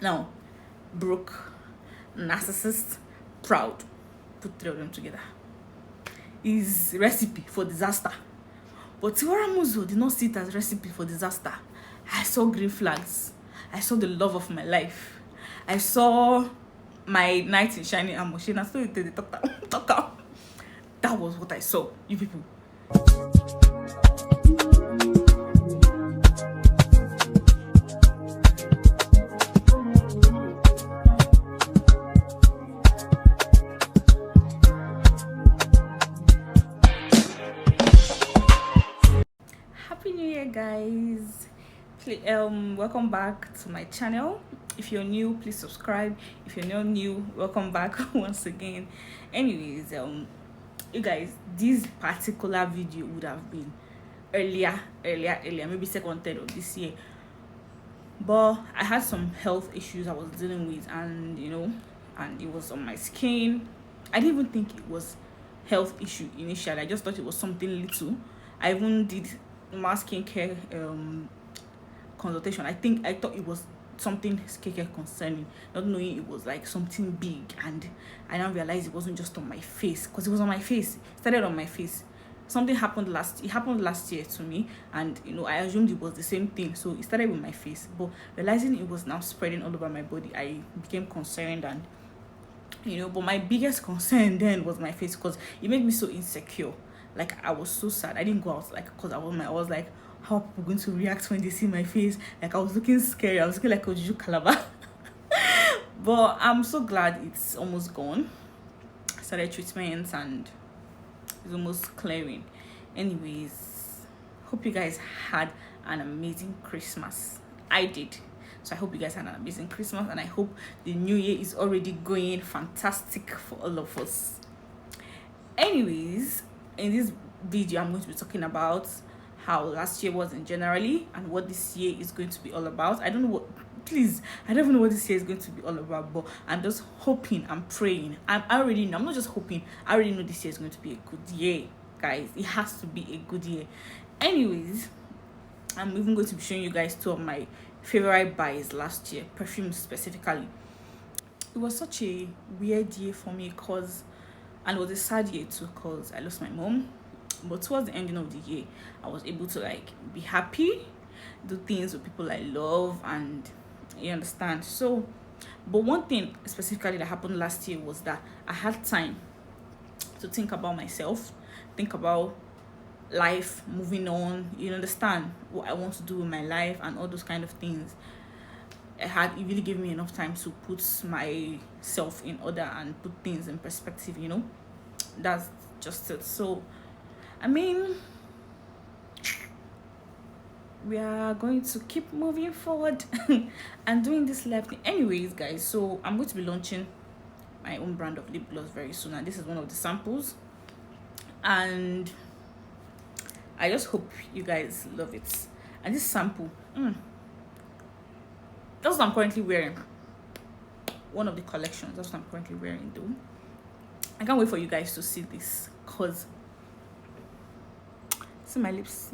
Now, broke, narcissist, proud, put three of them together is recipe for disaster. But Tiwara Muzo did not see it as recipe for disaster. I saw green flags. I saw the love of my life. I saw my knight in shining armor. She not the talk. That was what I saw, you people. Happy New Year, guys. Welcome back to my channel. If you're new, please subscribe. If you're not new, welcome back once again. Anyways, you guys, this particular video would have been earlier, maybe second, third of this year. But I had some health issues I was dealing with, and and it was on my skin. I didn't even think it was health issue initially. I just thought it was something little. I even did my skincare consultation. I thought it was something skincare concerning, not knowing it was like something big. And I now realized it wasn't just on my face, because it was on my face. It started on my face. Something happened last year to me, and I assumed it was the same thing, so it started with my face. But realizing it was now spreading all over my body, I became concerned. And but my biggest concern then was my face, because it made me so insecure. Like, I was so sad. I didn't go out, like, because I was like, how are people going to react when they see my face? Like, I was looking scary. I was looking like a Juju Calabar. But I'm so glad it's almost gone. I started treatments and it's almost clearing. Anyways, hope you guys had an amazing Christmas. I did. So I hope you guys had an amazing Christmas, and I hope the new year is already going fantastic for all of us. Anyways, in this video I'm going to be talking about how last year was in generally and what this year is going to be all about. I don't know what this year is going to be all about, but I'm just hoping, I'm praying. I already know. I'm not just hoping, I already know this year is going to be a good year, guys. It has to be a good year. Anyways, I'm even going to be showing you guys two of my favorite buys last year, perfumes specifically. It was such a weird year for me, and it was a sad year too, because I lost my mom. But towards the ending of the year, I was able to be happy, do things with people I love, and you understand. So, but one thing specifically that happened last year was that I had time to think about myself, think about life, moving on, you understand, what I want to do with my life and all those kind of things. It really gave me enough time to put myself in order and put things in perspective. That's just it. So I mean, we are going to keep moving forward and doing this live thing. Anyways, guys, so I'm going to be launching my own brand of lip gloss very soon, and this is one of the samples, and I just hope you guys love it. And this sample, that's what I'm currently wearing. One of the collections, that's what I'm currently wearing though. I can't wait for you guys to see this, because see my lips.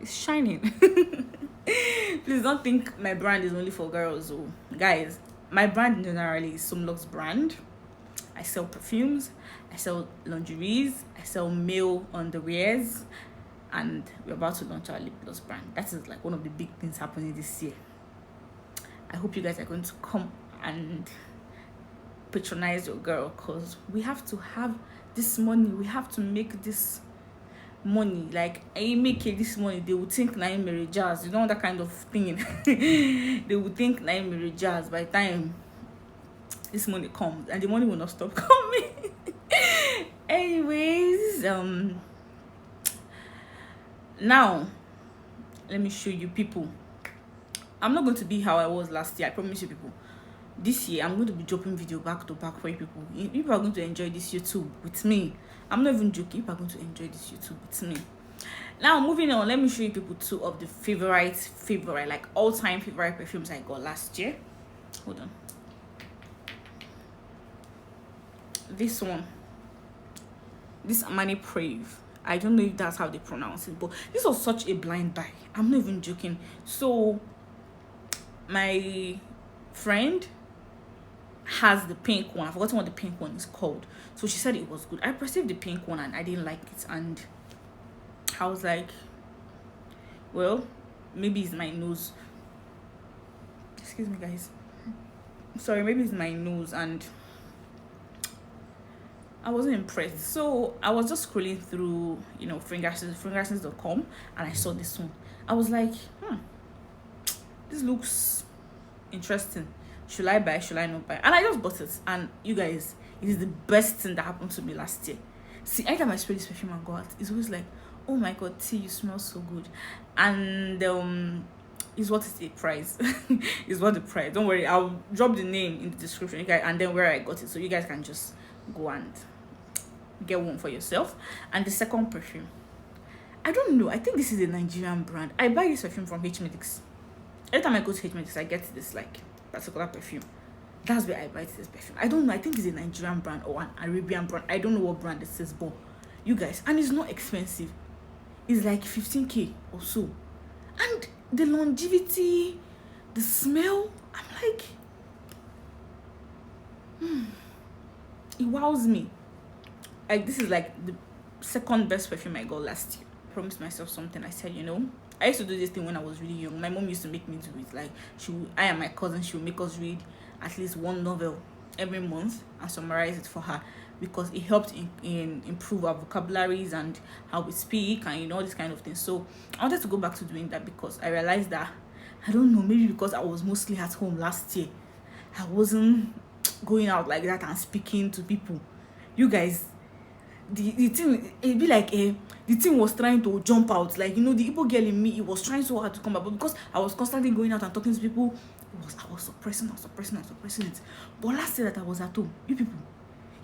It's shining. Please don't think my brand is only for girls. Guys, my brand generally is Sumlock's brand. I sell perfumes, I sell lingeries, I sell male underwears, and we're about to launch our lip gloss brand. That is one of the big things happening this year. I hope you guys are going to come and patronize your girl, because we have to have this money. We have to make this money. Like, I make it this money, they will think Naim Mary Jazz, that kind of thing. They will think Naim Mary Jazz by the time this money comes, and the money will not stop coming. Anyways, now let me show you people. I'm not going to be how I was last year, I promise you people. This year I'm going to be dropping video back to back for you people. People are going to enjoy this YouTube with me. I'm not even joking. People are going to enjoy this YouTube with me. Now, moving on, let me show you people two of the favorite like all-time favorite perfumes I got last year. Hold on. This one, this Armani Prave. I don't know if that's how they pronounce it, but this was such a blind buy. I'm not even joking. So my friend has the pink one. I've forgotten what the pink one is called. So she said it was good. I perceived the pink one and I didn't like it, and I was like, well, maybe it's my nose. Excuse me, guys. Sorry, maybe it's my nose, and I wasn't impressed. So I was just scrolling through, fragrances.com, and I saw this one. I was like, this looks interesting. Should I buy? Should I not buy? And I just bought it. And you guys, it is the best thing that happened to me last year. See, anytime I spray this perfume and go out, it's always like, oh my god, T, you smell so good. And is what is the price. Is what the price. Don't worry, I'll drop the name in the description, you guys, and then where I got it, so you guys can just go and get one for yourself. And the second perfume, I don't know, I think this is a Nigerian brand. I buy this perfume from H-Medix. Every time I go to H-Medix, I get this like particular perfume. That's where I buy this perfume. I don't know, I think it's a Nigerian brand or an Arabian brand. I don't know what brand this is, but you guys, and it's not expensive. It's like 15k or so. And the longevity, the smell, I'm like, it wows me. Like, this is like the second best perfume I got last year. I promised myself something. I said, I used to do this thing when I was really young. My mom used to make me do it. Like, I and my cousin, she would make us read at least one novel every month and summarize it for her, because it helped in improve our vocabularies and how we speak and all these kind of things. So I wanted to go back to doing that, because I realized that, I don't know, maybe because I was mostly at home last year, I wasn't going out like that and speaking to people. You guys, the thing, it'd be like the thing was trying to jump out, like, the Igbo girl in me, it was trying so hard to come out, but because I was constantly going out and talking to people, I was suppressing it. But last year that I was at home, you people,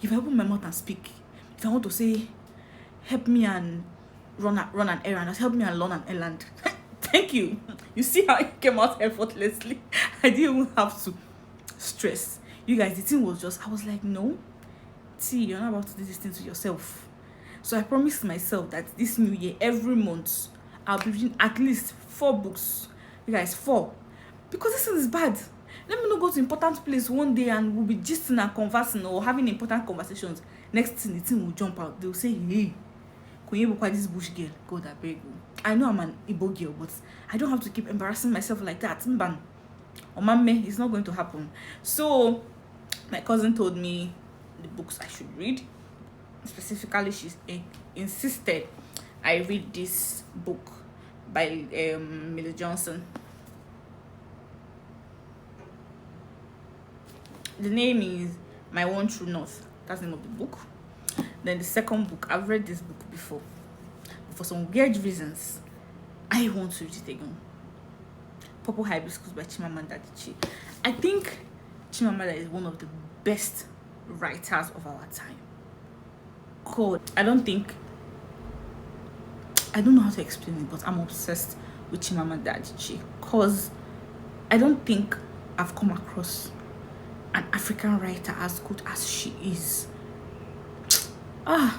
if I open my mouth and speak, if I want to say, help me and run an errand, help me and run an errand, thank you. You see how it came out effortlessly. I didn't even have to stress. You guys, the thing was just, I was like, no, T, you're not about to do this thing to yourself. So I promised myself that this new year, every month, I'll be reading at least 4 books. You guys, 4. Because this thing is bad. Let me not go to important place one day and we'll be gisting and conversing or having important conversations. Next thing, the thing will jump out. They'll say, hey, this bush girl. God, I beg you. I know I'm an Igbo girl, but I don't have to keep embarrassing myself like that. Mban. Or mame, it's not going to happen. So, my cousin told me the books I should read. Specifically, she insisted I read this book by Millie Johnson. The name is My One True North. That's the name of the book. Then the second book, I've read this book before. For some weird reasons, I want to read it again. Purple Hibiscus by Chimamanda Adichie. I think Chimamanda is one of the best writers of our time. God, I don't know how to explain it, but I'm obsessed with Chimamanda Adichie, because I don't think I've come across an African writer as good as she is. Let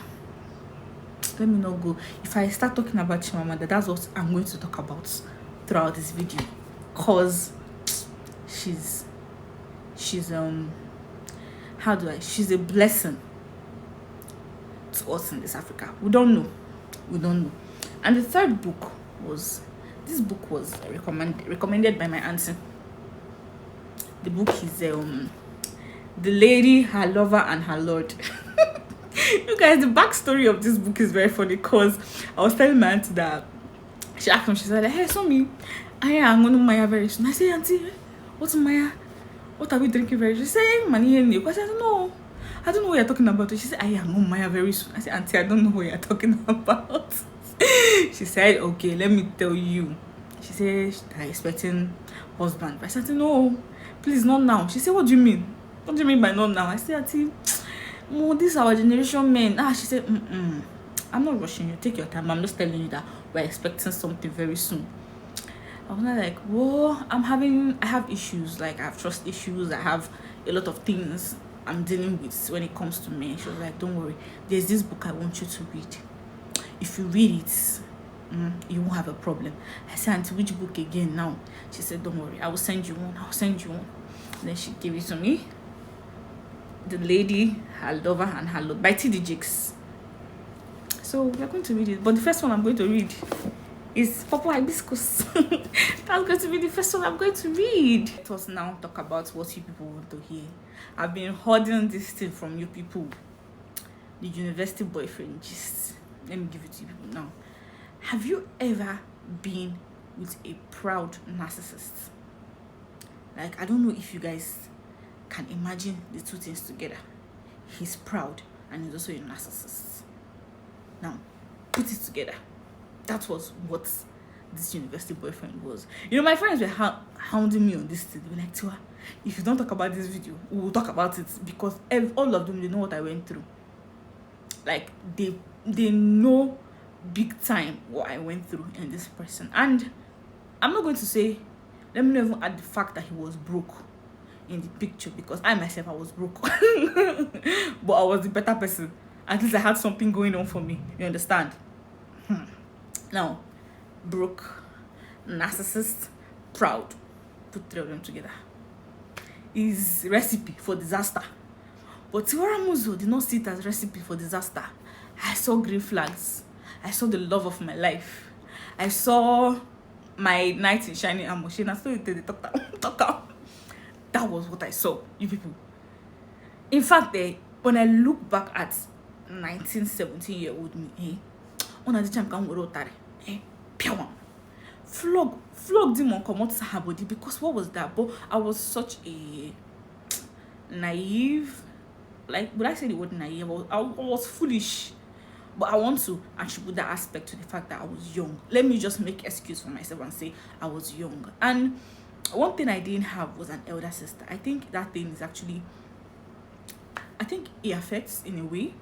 me not go. If I start talking about Chimamanda, that's what I'm going to talk about throughout this video, because she's she's a blessing to us in this Africa. We don't know. And the third book was, this book was recommended by my auntie. The book is The Lady, Her Lover, and Her Lord. You guys, the backstory of this book is very funny, because I was telling my auntie that, she asked me, she said, hey, so me, I'm going to Maya very soon. I said, auntie, what's Maya? What are we drinking very soon? She said, money in you. I said, I don't know what you're talking about. She said, I'm going to Maya very soon. I said, auntie, I don't know what you're talking about. She said, okay, let me tell you. She said, I'm expecting husband. I said, no, please, not now. She said, what do you mean? What do you mean by not now? I said, auntie, this is our generation men. She said, I'm not rushing you. Take your time. I'm just telling you that we're expecting something very soon. I was like, whoa, I have issues. Like, I have trust issues. I have a lot of things I'm dealing with when it comes to men. She was like, don't worry. There's this book I want you to read. if you read it, you won't have a problem. I said, Auntie, which book again now? She said, don't worry, I will send you one. I'll send you one. And then she gave it to me. The Lady, Her Lover, and Her Lord by T.D. Jakes. So we're going to read it. But the first one I'm going to read is Purple Hibiscus. That's going to be the first one I'm going to read. Let us now talk about what you people want to hear. I've been hoarding this thing from you people. The university boyfriend gist. Let me give it to you people now. Have you ever been with a proud narcissist? Like, I don't know if you guys can imagine the two things together. He's proud and he's also a narcissist. Now, put it together. That was what this university boyfriend was. You know, my friends were hounding me on this thing. They were like, Tiwa, if you don't talk about this video, we will talk about it, because all of them, they know what I went through. Like, they know big time what I went through in this person. And I'm not going to say, let me not even add the fact that he was broke in the picture, because I myself, I was broke. But I was the better person. At least I had something going on for me. You understand? Now, broke, narcissist, proud. Put three of them together. Is recipe for disaster. But Tiwara Muzo did not see it as recipe for disaster. I saw green flags. I saw the love of my life. I saw my knight in shining armor. She not the talk. That was what I saw, you people. In fact, when I look back at 19, 17-year-old me, on a champ can rotary, flogged him on come her body, because what was that? But I was such a naive, like, would I say the word naive? I was foolish. But I want to attribute that aspect to the fact that I was young. Let me just make excuse for myself and say I was young. And one thing I didn't have was an elder sister. I think that thing is actually, I think it affects in a way.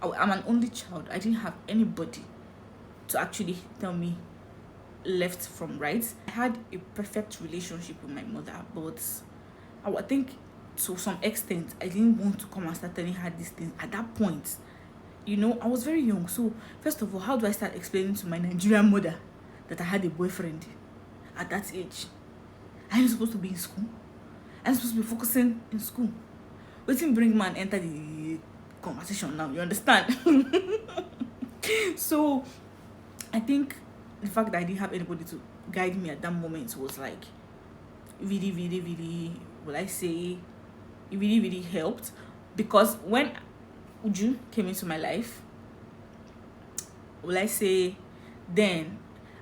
I'm an only child. I didn't have anybody to actually tell me left from right. I had a perfect relationship with my mother, but I think to some extent I didn't want to come and start telling her these things at that point. You know, I was very young. So first of all, how do I start explaining to my Nigerian mother that I had a boyfriend at that age? I'm supposed to be in school. I'm supposed to be focusing in school. Waiting bring man enter the conversation now. You understand? So I think the fact that I didn't have anybody to guide me at that moment was like really, really, really, will I say, it really, really helped. Because when Uju came into my life, will I say, then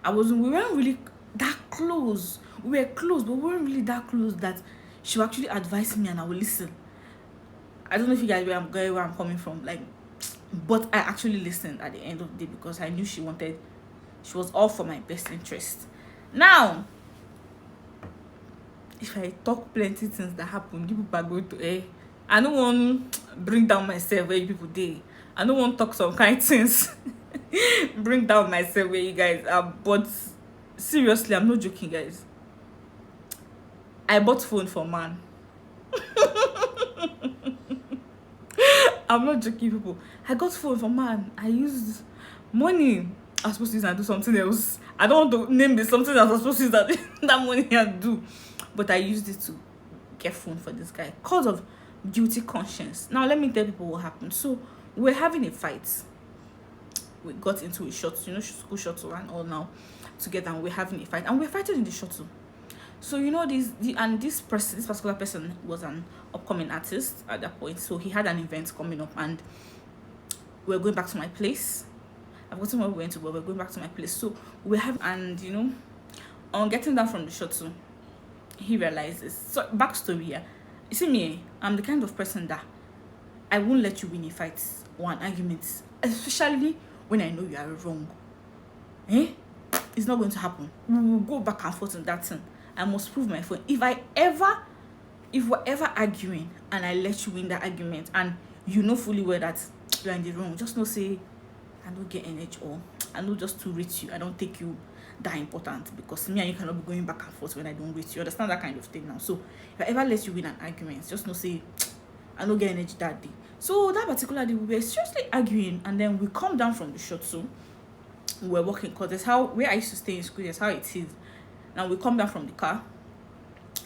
we weren't really that close. We were close, but we weren't really that close that she would actually advise me and I would listen. I don't know if you guys where I'm coming from, like, but I actually listened at the end of the day, because I knew she was all for my best interest. Now, if I talk plenty things that happen, people are going to I don't want to bring down myself where you people did. I don't want to talk some kind of things. Bring down myself where you guys are. But seriously, I'm not joking, guys. I bought phone for man. I'm not joking, people. I got phone for man. I used money I was supposed to use and do something else. I don't want to name this something that I was supposed to use that money and do. But I used it to get phone for this guy because of guilty conscience. Now let me tell people what happened. So we're having a fight. We got into a shuttle, school shuttle and all now together, and we're having a fight, and we're fighting in the shuttle. So this particular person was an upcoming artist at that point. So he had an event coming up, and we're going back to my place. I've forgotten where we went to, but we're going back to my place. So we have, and on getting down from the shuttle, he realizes. So backstory here. You see me, I'm the kind of person that I won't let you win a fight or an argument, especially when I know you are wrong. It's not going to happen. We will go back and forth on that thing. I must prove my point. If we're ever arguing and I let you win that argument, and you know fully well that you're in the wrong, just know say I don't get energy, or I know just to rate you. I don't take you that important, because me and you cannot be going back and forth when I don't rate you. Understand that kind of thing now. So if I ever let you win an argument, just know say I don't get energy that day. So that particular day we were seriously arguing, and then we come down from the shuttle. we were walking, because that's how where I used to stay in school, that's how it is. Now we come down from the car,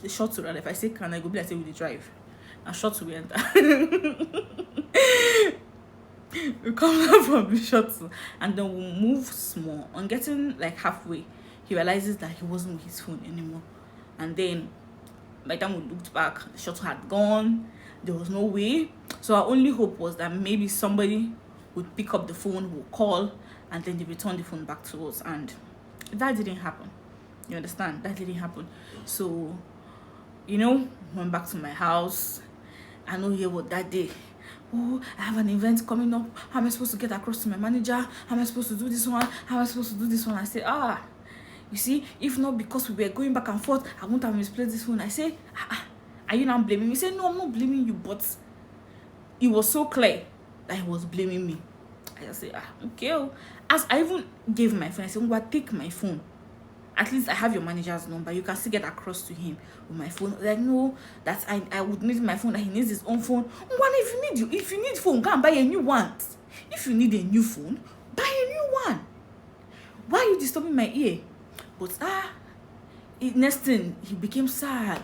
the short to run. If I say can I go, be like say we dey drive. And short to we enter. We come down from the shuttle and then we move small. On getting like halfway, he realizes that he wasn't with his phone anymore. And then by the time we looked back, the shuttle had gone. There was no way. So our only hope was that maybe somebody would pick up the phone, would call, and then they return the phone back to us. And that didn't happen. You understand? That didn't happen. So, went back to my house. I know here what that day. Oh, I have an event coming up. How am I supposed to get across to my manager? How am I supposed to do this one? How am I supposed to do this one? I say, you see, if not because we were going back and forth, I wouldn't have misplaced this phone. I say, are you not blaming me? He said, no, I'm not blaming you, but it was so clear that he was blaming me. I just say, okay. As I even gave my friend, I said, well, take my phone. At least I have your manager's number. You can still get across to him with my phone. Like, no, that I would need my phone, that he needs his own phone. One, if you need phone, go and buy a new one. If you need a new phone, buy a new one. Why are you disturbing my ear? But next thing, he became sad.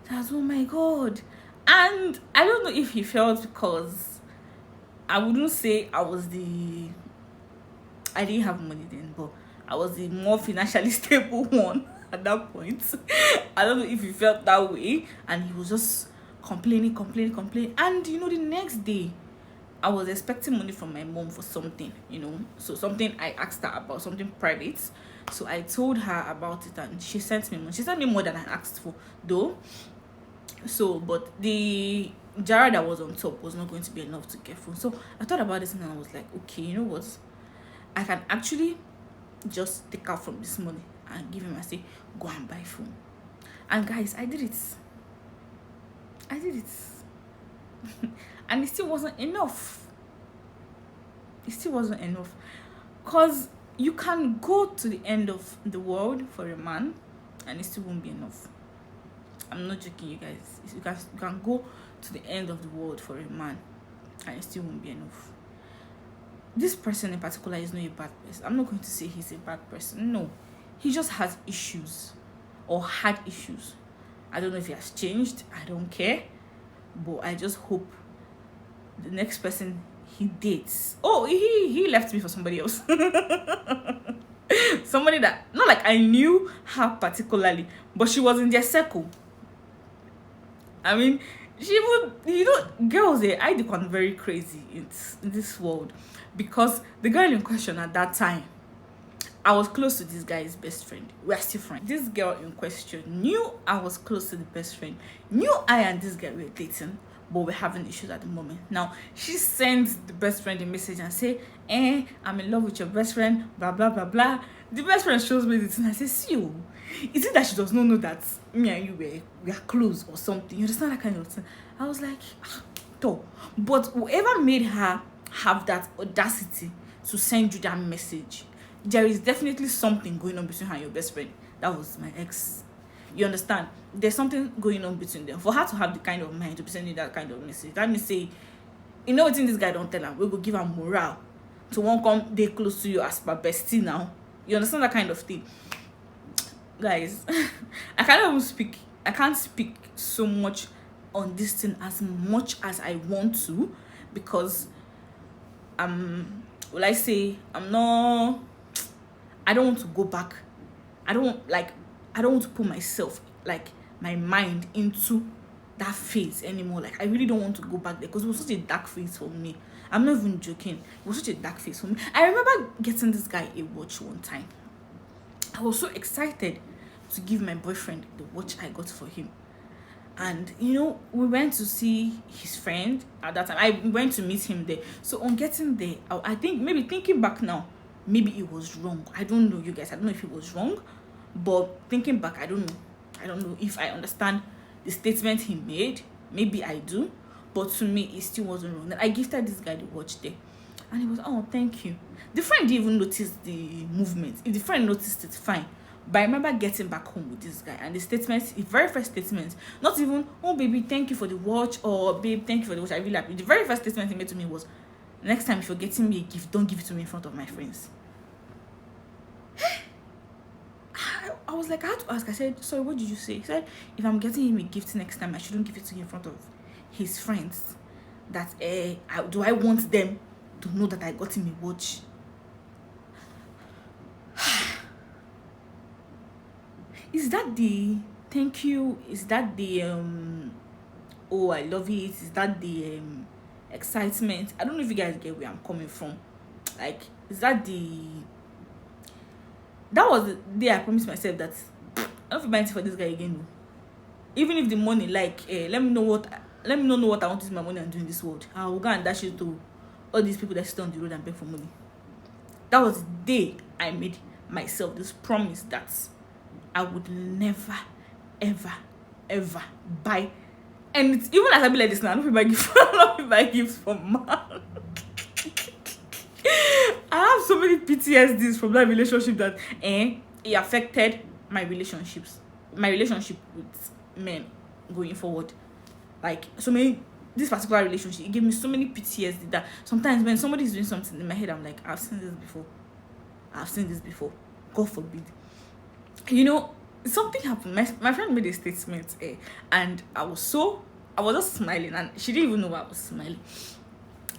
That's, oh my God. And I don't know if he felt, because I wouldn't say I didn't have money then, but I was the more financially stable one at that point. I don't know if he felt that way, and he was just complaining. And the next day, I was expecting money from my mom for something, so something I asked her about, something private. So I told her about it, and she sent me money. She sent me more than I asked for, though. So, but the jar that was on top was not going to be enough to get food. So I thought about this, and I was like, okay, you know what? I can actually just take out from this money and give him and say, go and buy phone. And guys, I did it. And it still wasn't enough. Because you can go to the end of the world for a man and it still won't be enough. I'm not joking, you guys. You can go to the end of the world for a man and it still won't be enough. This person in particular is not a bad person. I'm not going to say he's a bad person. No. He just has issues or had issues. I don't know if he has changed. I don't care. But I just hope the next person he dates. Oh, he left me for somebody else. Somebody that, not like I knew her particularly, but she was in their circle. I mean, she would, girls, they I become very crazy in this world. Because the girl in question at that time, I was close to this guy's best friend. We are still friends. This girl in question knew I was close to the best friend. Knew I and this guy were dating, but we're having issues at the moment. Now, she sends the best friend a message and say, I'm in love with your best friend, blah, blah, blah, blah. The best friend shows me this and I say, see you. Is it that she does not know that me and you we are close or something? You understand that kind of thing? I was like, but whoever made her have that audacity to send you that message, there is definitely something going on between her and your best friend. That was my ex. You understand? There's something going on between them. For her to have the kind of mind to be sending that kind of message, that means say, what this guy don't tell her, we go give her morale to won't come they close to you as per bestie now. You understand that kind of thing? Guys, I can't speak so much on this thing as much as I want to, because I don't want to go back. I don't want to put myself, like my mind, into that phase anymore. Like I really don't want to go back there, because it was such a dark phase for me. I'm not even joking. It was such a dark phase for me. I remember getting this guy a watch one time. I was so excited to give my boyfriend the watch I got for him. And we went to see his friend at that time. I went to meet him there. So on getting there, I think, maybe thinking back now, maybe it was wrong. I don't know, you guys. I don't know if it was wrong. But thinking back, I don't know if I understand the statement he made. Maybe I do. But to me, it still wasn't wrong. Then I gifted this guy the watch there. And he was, thank you. The friend didn't even notice the movement. If the friend noticed it, fine. But I remember getting back home with this guy, and the very first statement, not even, oh baby, thank you for the watch, or babe, thank you for the watch, I really like it. The very first statement he made to me was, next time if you're getting me a gift, don't give it to me in front of my friends. I was like, I had to ask. I said, sorry, what did you say? He said, if I'm getting him a gift next time, I shouldn't give it to him in front of his friends. That do I want them to know that I got him a watch? Is that the thank you? Is that the oh, I love it? Is that the excitement? I don't know if you guys get where I'm coming from. Like, is that that was the day I promised myself that I don't feel buying for this guy again. Even if the money, like, let me not know what I want to use my money and do in this world. I will go and dash it to all these people that sit on the road and beg for money. That was the day I made myself this promise that I would never, ever, ever buy. And it's, even as I be like this now, I don't feel buy gifts. I don't feel buy gifts for man. I have so many PTSDs from that relationship that it affected my relationship with men going forward. Like, so many, this particular relationship, it gave me so many PTSD that sometimes when somebody is doing something in my head, I'm like, I've seen this before. God forbid. You know, something happened. My friend made a statement, and I was just smiling, and she didn't even know why I was smiling.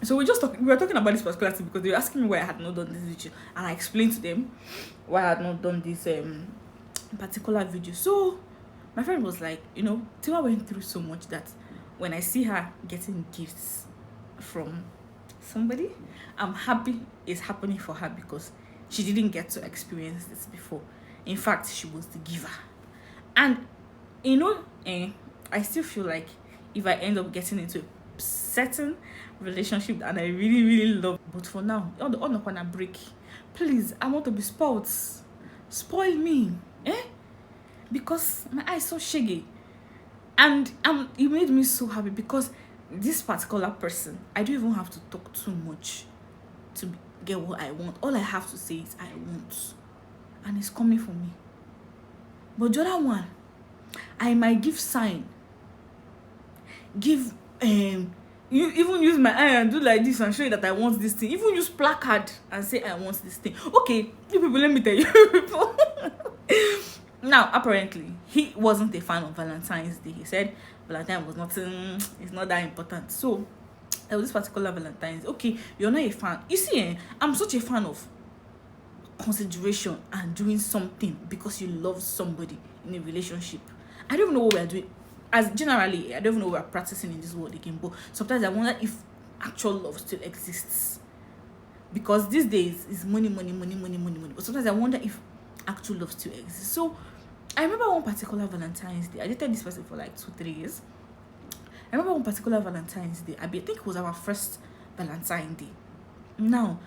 So we were talking about this particular thing because they were asking me why I had not done this video, and I explained to them why I had not done this particular video. So my friend was like, you know, Tiwa went through so much that when I see her getting gifts from somebody, I'm happy it's happening for her because she didn't get to experience this before. In fact, she was the giver. And you know, I still feel like if I end up getting into a certain relationship and I really, really love, but for now, on the corner break, please, I want to be spoiled. Spoil me, because my eyes so shaggy. And it made me so happy because this particular person, I don't even have to talk too much to get what I want. All I have to say is I want, and it's coming for me. But the other one, I might give sign, give you even use my eye and do like this and show you that I want this thing. Even use placard and say I want this thing. Okay, you people, let me tell you people. Now, apparently, he wasn't a fan of Valentine's Day. He said Valentine was nothing, it's not that important. So there was this particular Valentine's. Okay, you're not a fan. You see, I'm such a fan of consideration and doing something because you love somebody in a relationship. I don't even know what we are doing. As generally, I don't even know what we're practicing in this world again. But sometimes I wonder if actual love still exists. Because these days is money. But sometimes I wonder if actual love still exists. So I remember one particular Valentine's Day. I dated this person for like 2-3 years. I remember one particular Valentine's Day. I think it was our first Valentine's Day. Now,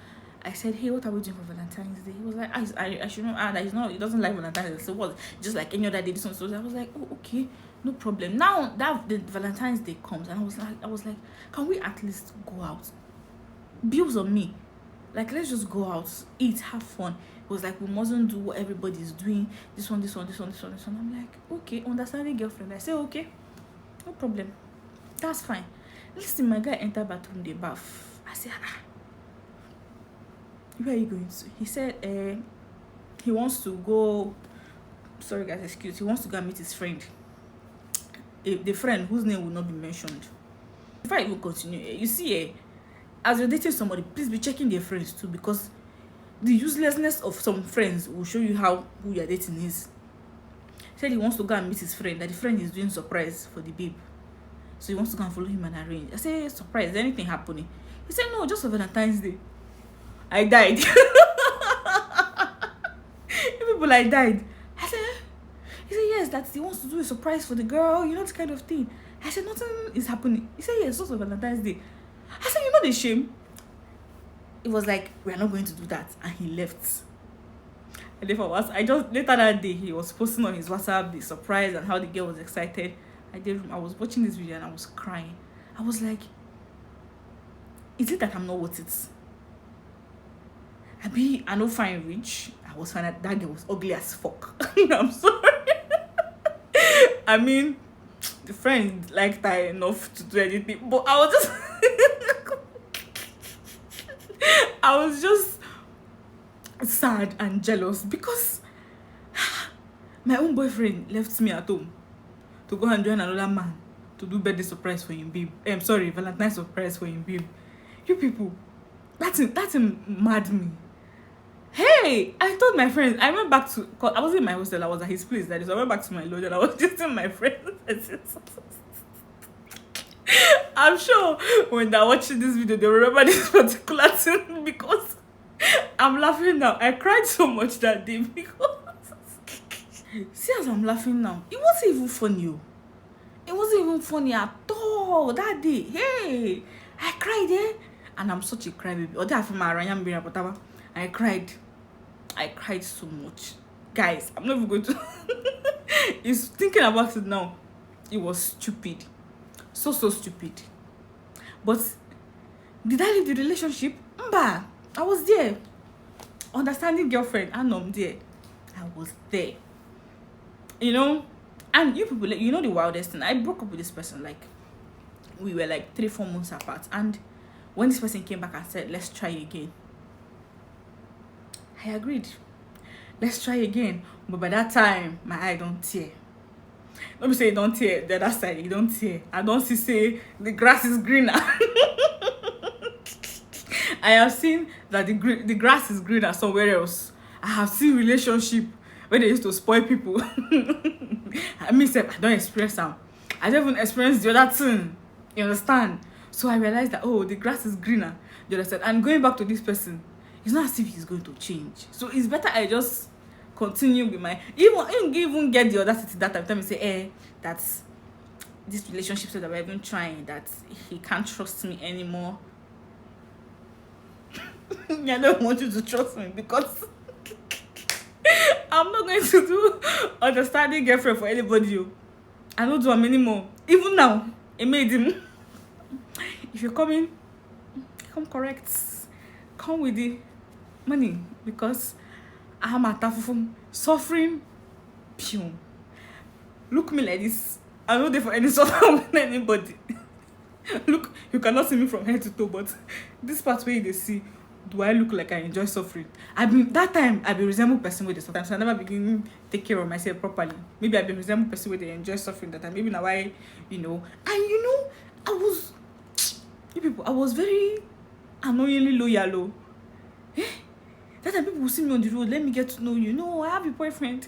I said, hey, what are we doing for Valentine's Day? He was like, I shouldn't add that. He doesn't like Valentine's Day. So what? Just like any other day. This one. So I was like, oh, okay, no problem. Now that the Valentine's Day comes, and I was like, can we at least go out? Bills on me. Like, let's just go out, eat, have fun. It was like, we mustn't do what everybody's doing. This one. I'm like, okay, understanding girlfriend. I say, okay, no problem. That's fine. Listen, my guy entered bathroom, the bath. I said, where are you going to? He said, he wants to go. Sorry, guys, excuse. He wants to go and meet his friend. The friend whose name will not be mentioned. Before I even continue, you see, as you're dating somebody, please be checking their friends too, because the uselessness of some friends will show you who you're dating is. He said he wants to go and meet his friend, that the friend is doing surprise for the babe. So he wants to go and follow him and arrange. I said, surprise, is anything happening? He said, no, just for Valentine's Day. I died. People, I died. I said, he said, yes, that he wants to do a surprise for the girl, you know, this kind of thing. I said, nothing is happening. He said, yes, just for Valentine's Day. I said, you know the shame? It was like, we're not going to do that. And he left. And later that day, he was posting on his WhatsApp the surprise and how the girl was excited. I was watching this video and I was crying. I was like, is it that I'm not worth it? I know fine rich. I was fine that girl was ugly as fuck. I'm sorry. I mean, the friend liked her enough to do anything, but I was just sad and jealous because My own boyfriend left me at home to go and join another man to do birthday surprise for him babe. Sorry, Valentine's surprise for him babe. You people, that's mad me. Hey, I told my friends, I went back to, cause I wasn't in my hostel, I was at his place that is. So I went back to my lodge and I was just in my friends. I'm sure when they're watching this video, they remember this particular thing because I'm laughing now. I cried so much that day because see, as I'm laughing now, it wasn't even funny. It wasn't even funny at all that day. Hey, I cried, and I'm such a crybaby. I cried. I cried so much. Guys, I'm not even going to it's thinking about it now. It was stupid. So stupid. But did I leave the relationship? Mba, I was there. Understanding girlfriend, and I'm there. I was there. You know, and you people, you know the wildest thing. I broke up with this person, like we were like 3-4 months apart, and when this person came back and said, let's try again, I agreed. Let's try again. But by that time, my eye don't tear. Let me say it don't tear. The other side, it don't tear. I don't see say the grass is greener. I have seen that the grass is greener somewhere else. I have seen relationship where they used to spoil people. I mean, I don't experience them. I don't even experience the other thing. You understand? So I realized that, oh, the grass is greener. You understand? And going back to this person, it's not as if he's going to change. So it's better I just continue with my even get the audacity that time and say, that's this relationship that we're even trying, that he can't trust me anymore. I don't want you to trust me because I'm not going to do understanding girlfriend for anybody. I don't do them anymore. Even now, it made him. If you're coming, come correct. Come with the money because I am a suffering perfume. Look me like this. I'm not there for any suffering with anybody. Look, you cannot see me from head to toe, but this part where they see, do I look like I enjoy suffering? That time I be resemble person with the sometimes I never begin take care of myself properly. Maybe I be resemble person with the enjoy suffering that time. Maybe now I, I was very annoyingly loyal. That time people will see me on the road, let me get to know you. No, I have a boyfriend.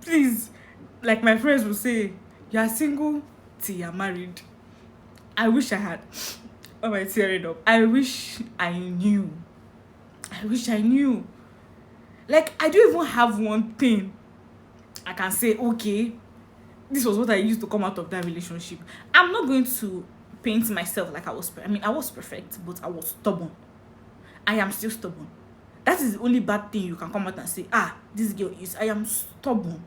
Please, like my friends will say, you are single till you're married. I wish I had. Oh, my tearing up. I wish I knew. Like, I don't even have one thing I can say, okay, this was what I used to come out of that relationship. I'm not going to paint myself like I was perfect, but I was stubborn. I am still stubborn. That is the only bad thing you can come out and say, this girl is. I am stubborn.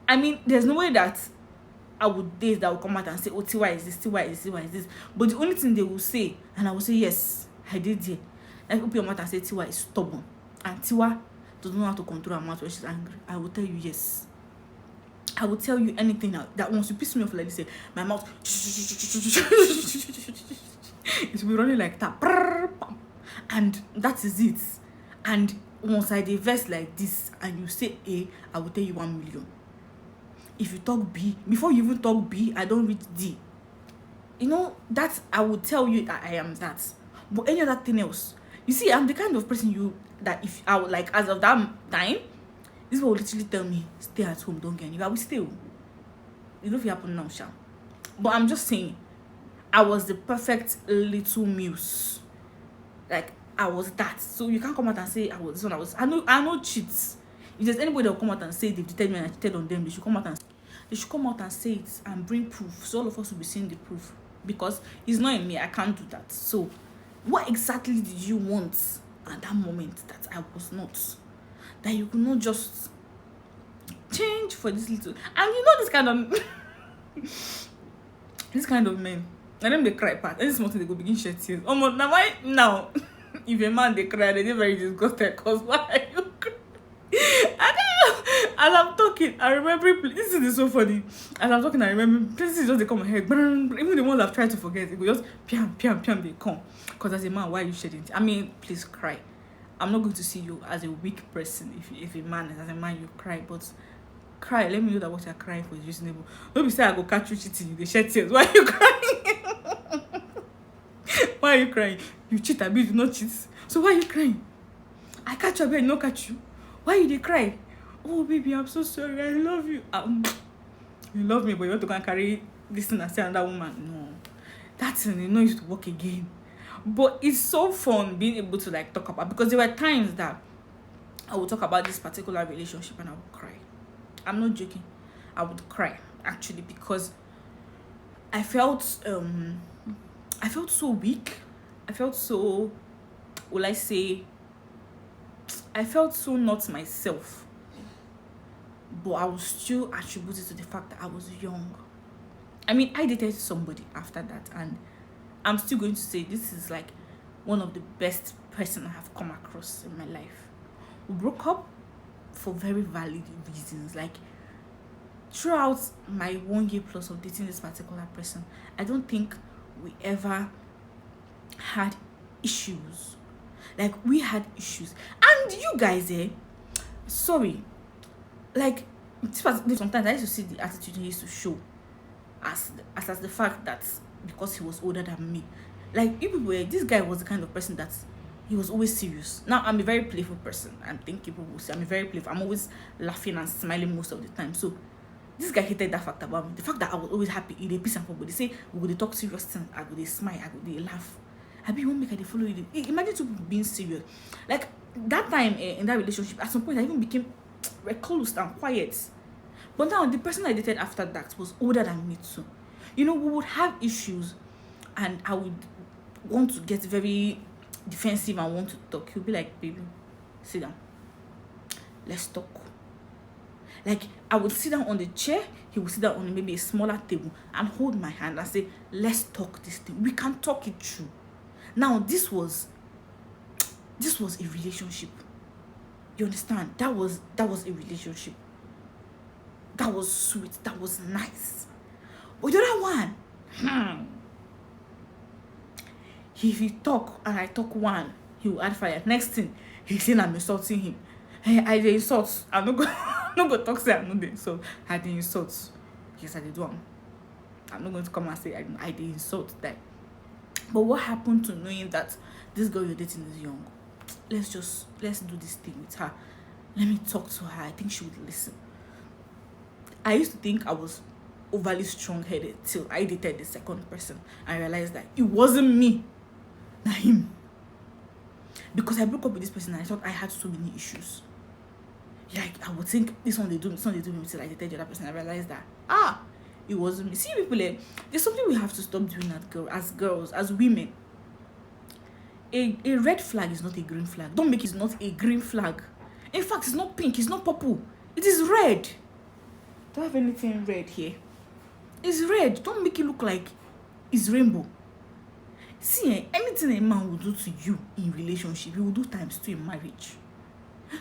I mean, there's no way that I would date that will come out and say, oh, Tiwa is this. But the only thing they will say, and I will say, yes, I did it. Like, open your mouth and say, Tiwa is stubborn. And Tiwa doesn't know how to control her mouth when she's angry. I will tell you, yes. I will tell you anything that once you piss me off like this, my mouth, it will be running like that. And that is it. And once I diverse like this and you say A, I will tell you 1 million. If you talk B, before you even talk B, I don't reach D. That I will tell you that I am that. But any other thing else, you see, I'm the kind of person that if I would like, as of that time, this will literally tell me, stay at home, don't get anywhere. I will stay home. You know if it happen now, Sha. But I'm just saying, I was the perfect little muse. Like, I was that. So you can't come out and say I was this one. I know cheats. If there's anybody that will come out and say they've cheated me and I cheated on them, they should come out and say it and bring proof. So all of us will be seeing the proof. Because it's not in me, I can't do that. So what exactly did you want at that moment that I was not? That you could not just change for this little, and this kind of men, and then they cry part. Any small thing they go begin shed tears. Now if a man they cry, they're very disgusted because why are you crying? As I'm talking, I remember this is so funny. As I'm talking, I remember places just they come my head. Even the ones I've tried to forget, it will just piam piam piam they come. Because as a man, why are you shedding? I mean, please cry. I'm not going to see you as a weak person. If a man, as a man, you cry, but cry. Let me know that what you're crying for is reasonable. Don't be say I go catch you cheating. You they shed tears. Why are you crying? Why are you crying? You cheat, I mean you not cheat. So why are you crying? I catch you, I no catch you. Why you they cry? Oh baby, I'm so sorry. I love you. You love me, but you want to go and carry this thing and say another woman. No, that thing you know used to work again. But it's so fun being able to like talk about, because there were times that I would talk about this particular relationship and I would cry. I'm not joking. I would cry actually, because I felt so weak. I felt so, will I say, I felt so not myself. But I was still attributed to the fact that I was young. I mean, I dated somebody after that, and I'm still going to say this is like one of the best person I have come across in my life. We broke up for very valid reasons. Like, throughout my 1 year plus of dating this particular person, I don't think we ever had issues. Like, we had issues. And you guys, sorry, like, sometimes I used to see the attitude he used to show as the fact that because he was older than me. Like, you people, this guy was the kind of person that he was always serious. Now, I'm a very playful person. I think people will say I'm a very playful. I'm always laughing and smiling most of the time. So, this guy hated that fact about me. The fact that I was always happy. He dey peace and they say we go talk serious things. I go dey smile. I go dey laugh. I be won't make I dey follow you. Imagine two people being serious. Like, that time in that relationship, at some point I even became recluse and quiet. But now the person I dated after that was older than me too. You know, we would have issues, and I would want to get very defensive and want to talk. He'll be like, baby, sit down. Let's talk. Like, I would sit down on the chair, he would sit down on maybe a smaller table and hold my hand and say, let's talk this thing. We can talk it through. Now, this was a relationship. You understand? That was a relationship. That was sweet. That was nice. But the other one, if he talk and I talk one, he will add fire. Next thing, he's saying I'm insulting him. Hey, I dey insult. I'm not go talk say I'm not dey insult. I dey insult. Yes, I did one. I'm not going to come and say I dey insult that. But what happened to knowing that this girl you're dating is young? Let's do this thing with her. Let me talk to her. I think she would listen. I used to think I was overly strong-headed till I dated the second person. I realized that it wasn't me, not him. Because I broke up with this person and I thought I had so many issues. Like, I would think this one they do me till I dated the other person. I realized that it wasn't me. See, people, there's something we have to stop doing as girls, as women. A red flag is not a green flag. Don't make it not a green flag. In fact, it's not pink, it's not purple. It is red. Don't have anything red here. It's red. Don't make it look like it's rainbow. See, anything a man will do to you in relationship, he will do times 2 in marriage.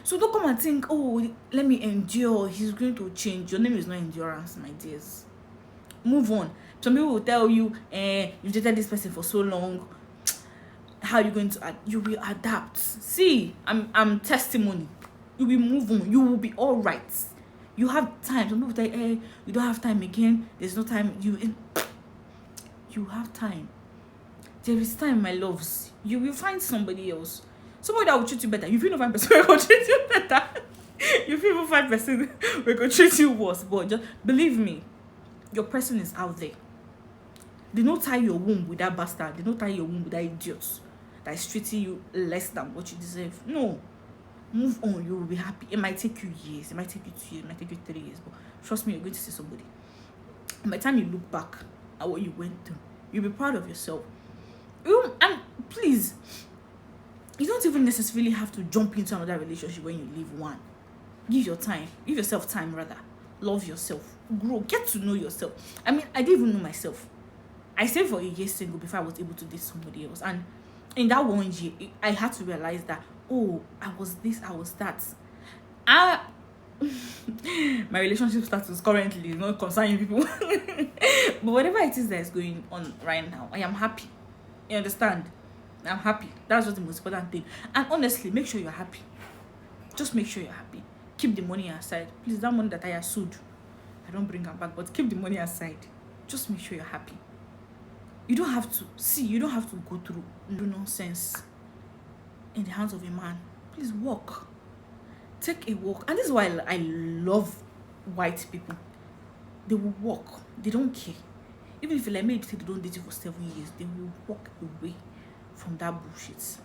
So don't come and think, oh, let me endure. He's going to change. Your name is not endurance, my dears. Move on. Some people will tell you, you've dated this person for so long. How are you going to you will adapt? See, I'm testimony. You will move on. You will be all right. You have time. Some people tell you, you don't have time again. There's no time. You have time. There is time, my loves. You will find somebody else. Somebody that will treat you better. You feel no 5% we will treat you better. You feel 5% we will treat you worse. But just believe me, your person is out there. They don't tie your womb with that bastard. They don't tie your womb with that idiot that is treating you less than what you deserve. No. Move on. You will be happy. It might take you years. It might take you 2 years. It might take you 3 years. But trust me, you're going to see somebody. And by the time you look back at what you went through, you'll be proud of yourself. And please, you don't even necessarily have to jump into another relationship when you leave one. Give yourself time rather. Love yourself. Grow. Get to know yourself. I mean, I didn't even know myself. I stayed for a year single before I was able to date somebody else. And in that 1 year, I had to realize that, oh, I was this, I was that. my relationship status currently is not concerning people. But whatever it is that is going on right now, I am happy. You understand? I'm happy. That's just the most important thing. And honestly, make sure you're happy. Just make sure you're happy. Keep the money aside. Please, that money that I sued, I don't bring them back, but keep the money aside. Just make sure you're happy. You don't have to you don't have to go through no nonsense in the hands of a man. Please walk. Take a walk. And this is why I love white people. They will walk. They don't care. Even if you like maybe they don't date you for 7 years, they will walk away from that bullshit.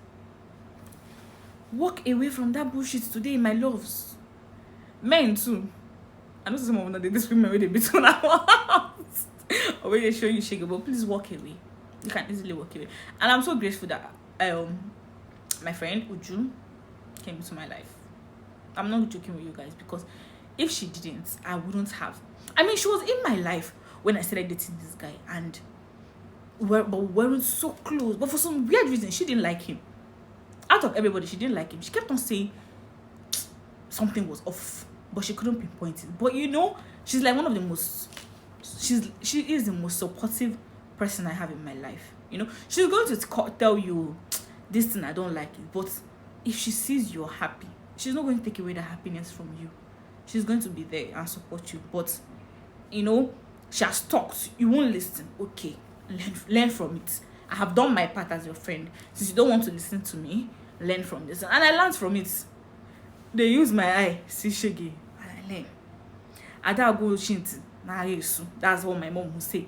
Walk away from that bullshit today, my loves. Men too. I know some of them, they women where they beat on our or when they show you shake, but please walk away. You can easily walk away. And I'm so grateful that my friend Uju came into my life. I'm not joking with you guys, because if she didn't, I wouldn't have. I mean, she was in my life when I started dating this guy, and we weren't so close. But for some weird reason, she didn't like him. Out of everybody, she didn't like him. She kept on saying something was off, but she couldn't pinpoint it. But you know, she's like one of the most. She is the most supportive person I have in my life. You know, she's going to tell you this thing I don't like it, but if she sees you're happy, she's not going to take away the happiness from you. She's going to be there and support you. But you know, she has talked, you won't listen. Okay, learn from it. I have done my part as your friend. Since you don't want to listen to me, learn from this. And I learned from it. They use my eye, see shaggy, and I learn. I don't go shint. That's what my mom would say.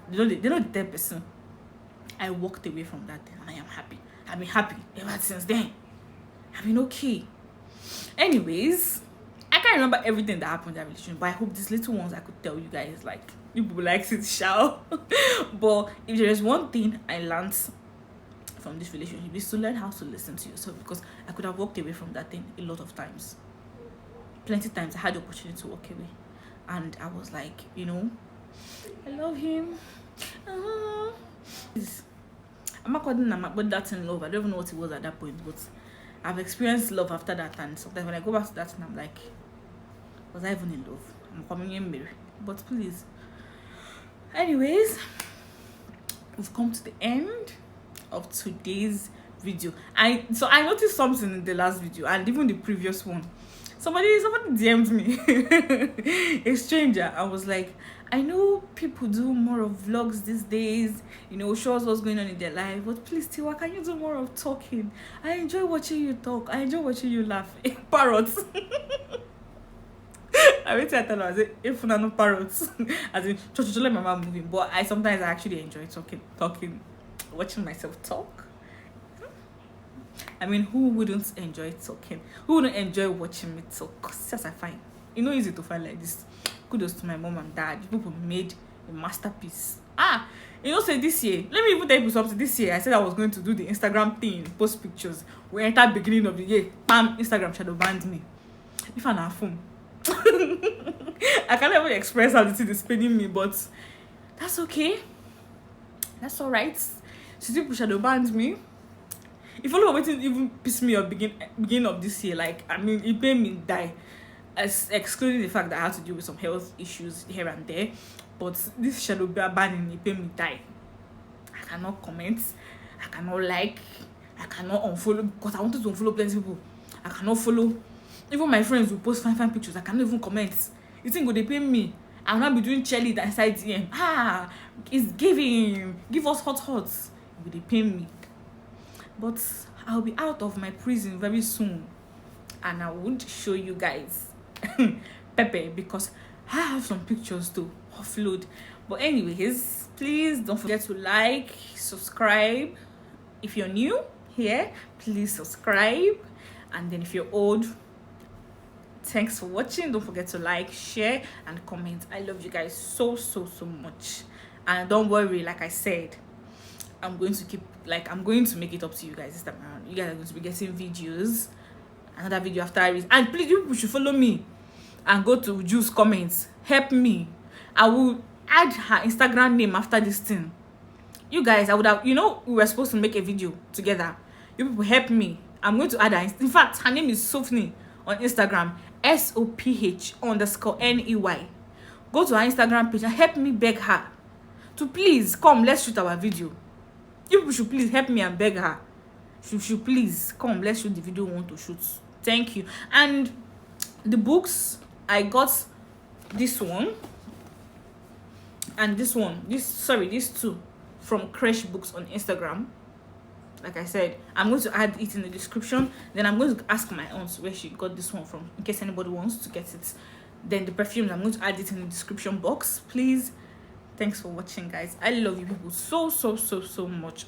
They know the third person. I walked away from that thing, and I am happy. I've been happy ever since then. I've been okay. Anyways, I can't remember everything that happened in that relationship, but I hope these little ones I could tell you guys, like, you people like it, shall. But if there is one thing I learned from this relationship, is to learn how to listen to yourself, because I could have walked away from that thing a lot of times. Plenty times I had the opportunity to walk away, and I was like, you know, I love him. I'm not calling him about that in love. I don't even know what it was at that point, but I've experienced love after that, and sometimes when I go back to that, and I'm like, was I even in love? I'm coming in mirror. But please. Anyways, we've come to the end of today's video. I noticed something in the last video and even the previous one. Somebody DM'd me, a stranger. I was like, I know people do more of vlogs these days, you know, show us what's going on in their life, but please, Tiwa, can you do more of talking? I enjoy watching you talk. I enjoy watching you laugh. Parrots. I wait till I tell her, I say, if no parrots, as in, let my mom moving. But I sometimes actually enjoy talking, watching myself talk. I mean, who wouldn't enjoy talking? Who wouldn't enjoy watching me talk? Yes, I find it's not easy to find like this. Kudos to my mom and dad. You people made a masterpiece. You know, say this year, let me even tell you something. This year, I said I was going to do the Instagram thing, post pictures. We entered beginning of the year, bam, Instagram shadow banned me. If I'm not phone. I can't even express how this is paining me, but that's okay. That's all right. Since people shadow banned me, if all of waiting even piss me off beginning of this year, like, I mean, it made me die. As excluding the fact that I had to deal with some health issues here and there, but this shadow banning, it made me die. I cannot comment, I cannot like, I cannot unfollow, because I wanted to unfollow plenty people. I cannot follow. Even my friends will post fine pictures, I cannot even comment. You think they pay me? I'll not be doing cheerleader inside DM. It's give us hot. Will they pay me? But I'll be out of my prison very soon, and I would show you guys Pepe, because I have some pictures to offload. But anyways, please don't forget to like, subscribe. If you're new here, please subscribe. And then if you're old, thanks for watching. Don't forget to like, share, and comment. I love you guys so much. And don't worry, like I said, I'm going to make it up to you guys this time around. You guys are going to be getting videos, another video after I read. And please, you should follow me and go to Juice comments. Help me. I will add her Instagram name after this thing. You guys, I would have, you know, we were supposed to make a video together. You people help me. I'm going to add her. In fact, her name is Sophie on Instagram. SOPH_NEY. Go to her Instagram page and help me beg her to please come, let's shoot our video. You people should please help me and beg her. She should please come, let's shoot the video we want to shoot. Thank you. And the books, I got this one and this one, these two from Crash Books on Instagram. Like I said, I'm going to add it in the description. Then I'm going to ask my aunt where she got this one from, in case anybody wants to get it. Then the perfumes, I'm going to add it in the description box, please. Thanks for watching, guys. I love you people so much.